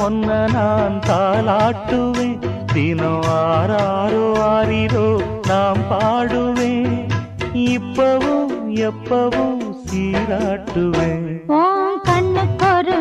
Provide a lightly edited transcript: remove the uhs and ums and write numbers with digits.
ஒன்ன நான் தாலாட்டுவேன், தினம் ஆராரோ ஆரிரோ நாம் பாடுவேன், இப்பவும் எப்பவும் சீராட்டுவேன். கண்ணுக்கு ஒரு